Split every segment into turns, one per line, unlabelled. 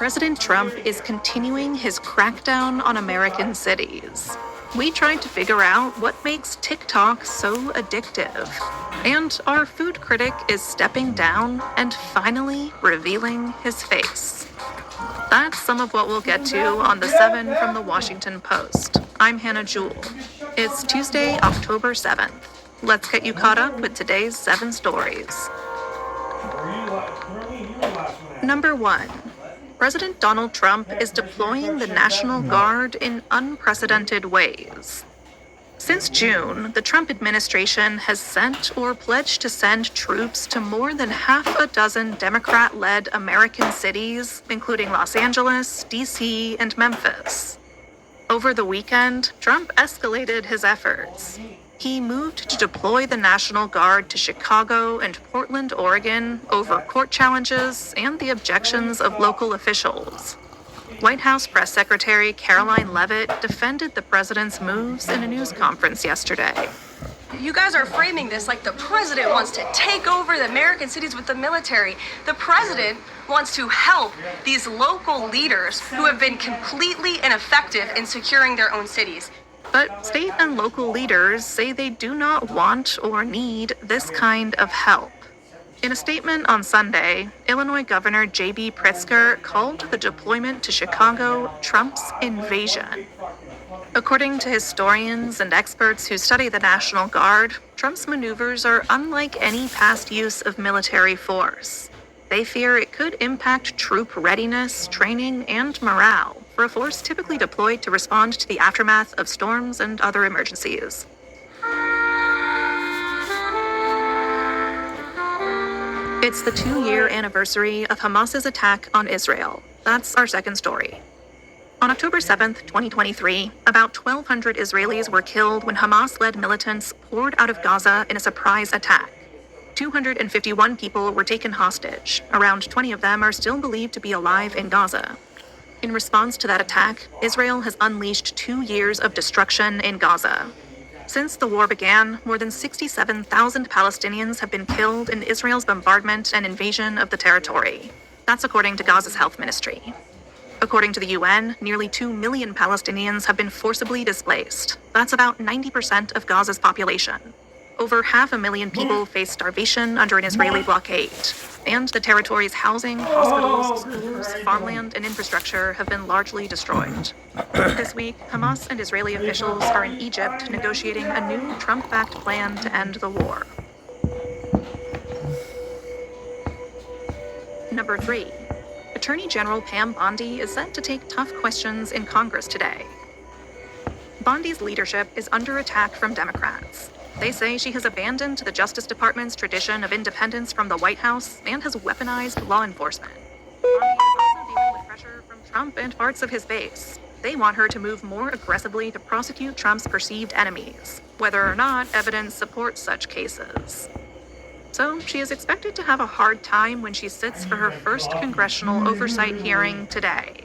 President Trump is continuing his crackdown on American cities. We tried to figure out what makes TikTok so addictive. And our food critic is stepping down and finally revealing his face. That's some of what we'll get to on the 7 from the Washington Post. I'm Hannah Jewell. It's Tuesday, October 7th. Let's get you caught up with today's 7 stories. Number 1. President Donald Trump is deploying the National Guard in unprecedented ways. Since June, the Trump administration has sent or pledged to send troops to more than half a dozen Democrat-led American cities, including Los Angeles, D.C., and Memphis. Over the weekend, Trump escalated his efforts. He moved to deploy the National Guard to Chicago and Portland, Oregon, over court challenges and the objections of local officials. White House Press Secretary Caroline Leavitt defended the president's moves in a news conference yesterday.
You guys are framing this like the president wants to take over the American cities with the military. The president wants to help these local leaders who have been completely ineffective in securing their own cities.
But state and local leaders say they do not want or need this kind of help. In a statement on Sunday, Illinois Governor J.B. Pritzker called the deployment to Chicago Trump's invasion. According to historians and experts who study the National Guard, Trump's maneuvers are unlike any past use of military force. They fear it could impact troop readiness, training, and morale for a force typically deployed to respond to the aftermath of storms and other emergencies. It's the 2-year anniversary of Hamas's attack on Israel. That's our second story. On October 7th, 2023, about 1,200 Israelis were killed when Hamas-led militants poured out of Gaza in a surprise attack. 251 people were taken hostage. Around 20 of them are still believed to be alive in Gaza. In response to that attack, Israel has unleashed 2 years of destruction in Gaza. Since the war began, more than 67,000 Palestinians have been killed in Israel's bombardment and invasion of the territory. That's according to Gaza's health ministry. According to the UN, nearly 2 million Palestinians have been forcibly displaced. That's about 90% of Gaza's population. Over 500,000 people face starvation under an Israeli blockade. And the territory's housing, hospitals, schools, farmland, and infrastructure have been largely destroyed. This week, Hamas and Israeli officials are in Egypt negotiating a new Trump-backed plan to end the war. Number 3. Attorney General Pam Bondi is set to take tough questions in Congress today. Bondi's leadership is under attack from Democrats. They say she has abandoned the Justice Department's tradition of independence from the White House and has weaponized law enforcement. Bondi is also dealing with pressure from Trump and parts of his base. They want her to move more aggressively to prosecute Trump's perceived enemies, whether or not evidence supports such cases. So she is expected to have a hard time when she sits for her first congressional oversight hearing today.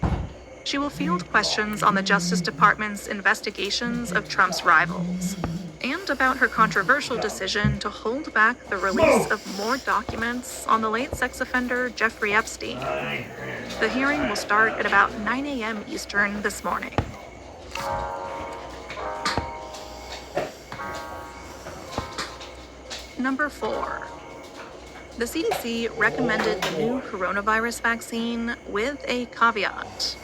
She will field questions on the Justice Department's investigations of Trump's rivals, and about her controversial decision to hold back the release of more documents on the late sex offender Jeffrey Epstein. The hearing will start at about 9 a.m. Eastern this morning. Number 4. The CDC recommended the new coronavirus vaccine with a caveat.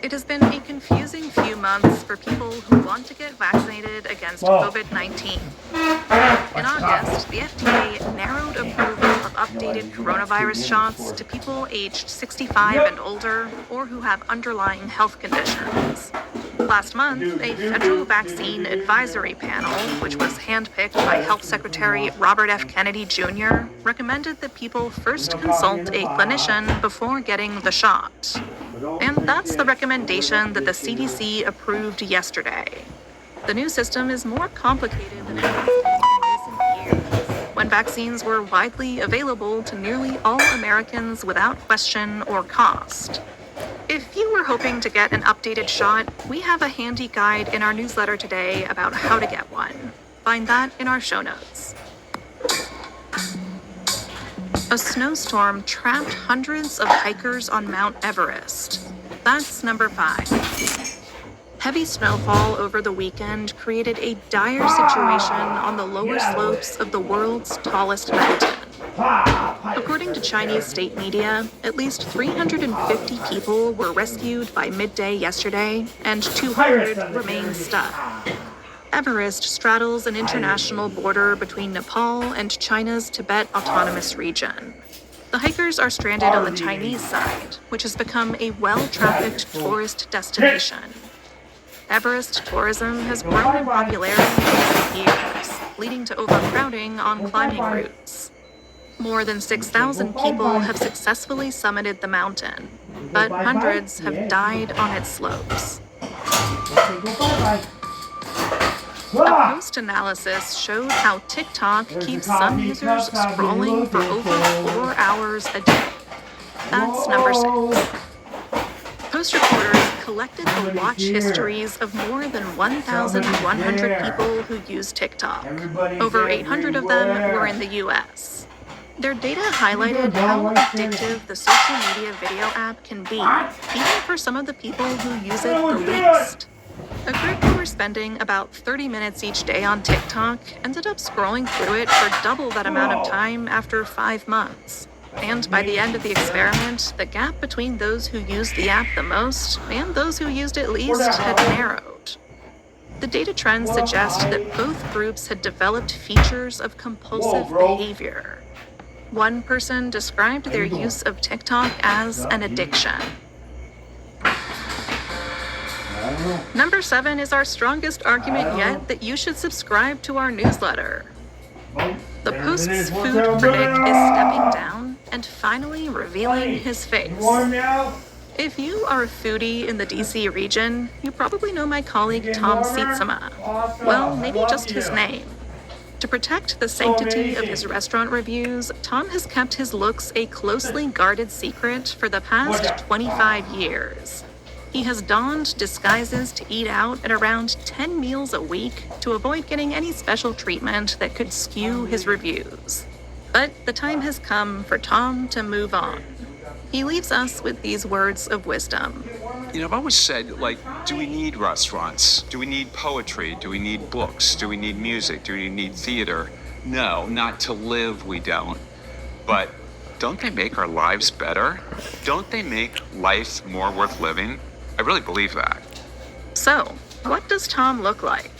It has been a confusing few months for people who want to get vaccinated against COVID-19. In August, the FDA narrowed approval of updated coronavirus shots to people aged 65 and older or who have underlying health conditions. Last month, a federal vaccine advisory panel, which was handpicked by Health Secretary Robert F. Kennedy Jr., recommended that people first consult a clinician before getting the shot. And that's the recommendation that the CDC approved yesterday. The new system is more complicated than it has been in recent years, when vaccines were widely available to nearly all Americans without question or cost. If you were hoping to get an updated shot, we have a handy guide in our newsletter today about how to get one. Find that in our show notes. A snowstorm trapped hundreds of hikers on Mount Everest. That's number 5. Heavy snowfall over the weekend created a dire situation on the lower slopes of the world's tallest mountain. According to Chinese state media, at least 350 people were rescued by midday yesterday, and 200 remain stuck. Everest straddles an international border between Nepal and China's Tibet Autonomous Region. The hikers are stranded on the Chinese side, which has become a well-trafficked tourist destination. Everest tourism has grown in popularity in recent years, leading to overcrowding on climbing routes. More than 6,000 people have successfully summited the mountain, but hundreds have died on its slopes. A post-analysis showed how TikTok keeps some users scrolling for over 4 hours a day. That's number 6. Post reporters collected the watch histories of more than 1,100 people who use TikTok. Over 800 of them were in the US. Their data highlighted how addictive the social media video app can be, even for some of the people who use it the least. A group who were spending about 30 minutes each day on TikTok ended up scrolling through it for double that amount of time after 5 months. And by the end of the experiment, the gap between those who used the app the most and those who used it least had narrowed. The data trends suggest that both groups had developed features of compulsive behavior. One person described their use of TikTok as an addiction. Number 7 is our strongest argument yet that you should subscribe to our newsletter. The Post's food critic is stepping down and finally revealing his face. If you are a foodie in the DC region, you probably know my colleague Tom Sietsema. Well, maybe just his name. To protect the sanctity of his restaurant reviews, Tom has kept his looks a closely guarded secret for the past 25 years. He has donned disguises to eat out at around 10 meals a week to avoid getting any special treatment that could skew his reviews. But the time has come for Tom to move on. He leaves us with these words of wisdom.
I've always said, do we need restaurants? Do we need poetry? Do we need books? Do we need music? Do we need theater? No, not to live, we don't. But don't they make our lives better? Don't they make life more worth living? I really believe that.
So, what does Tom look like?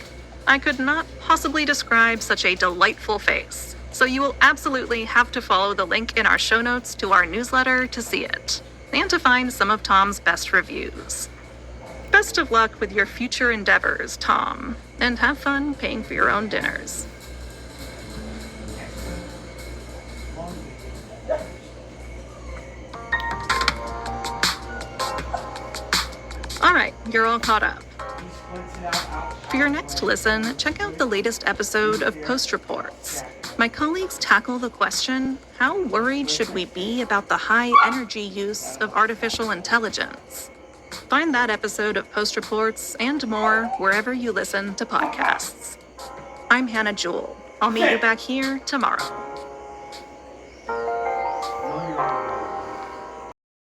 I could not possibly describe such a delightful face, so you will absolutely have to follow the link in our show notes to our newsletter to see it, and to find some of Tom's best reviews. Best of luck with your future endeavors, Tom, and have fun paying for your own dinners. Alright, you're all caught up. For your next listen, check out the latest episode of Post Reports. My colleagues tackle the question, how worried should we be about the high energy use of artificial intelligence? Find that episode of Post Reports and more wherever you listen to podcasts. I'm Hannah Jewell. I'll meet you back here tomorrow.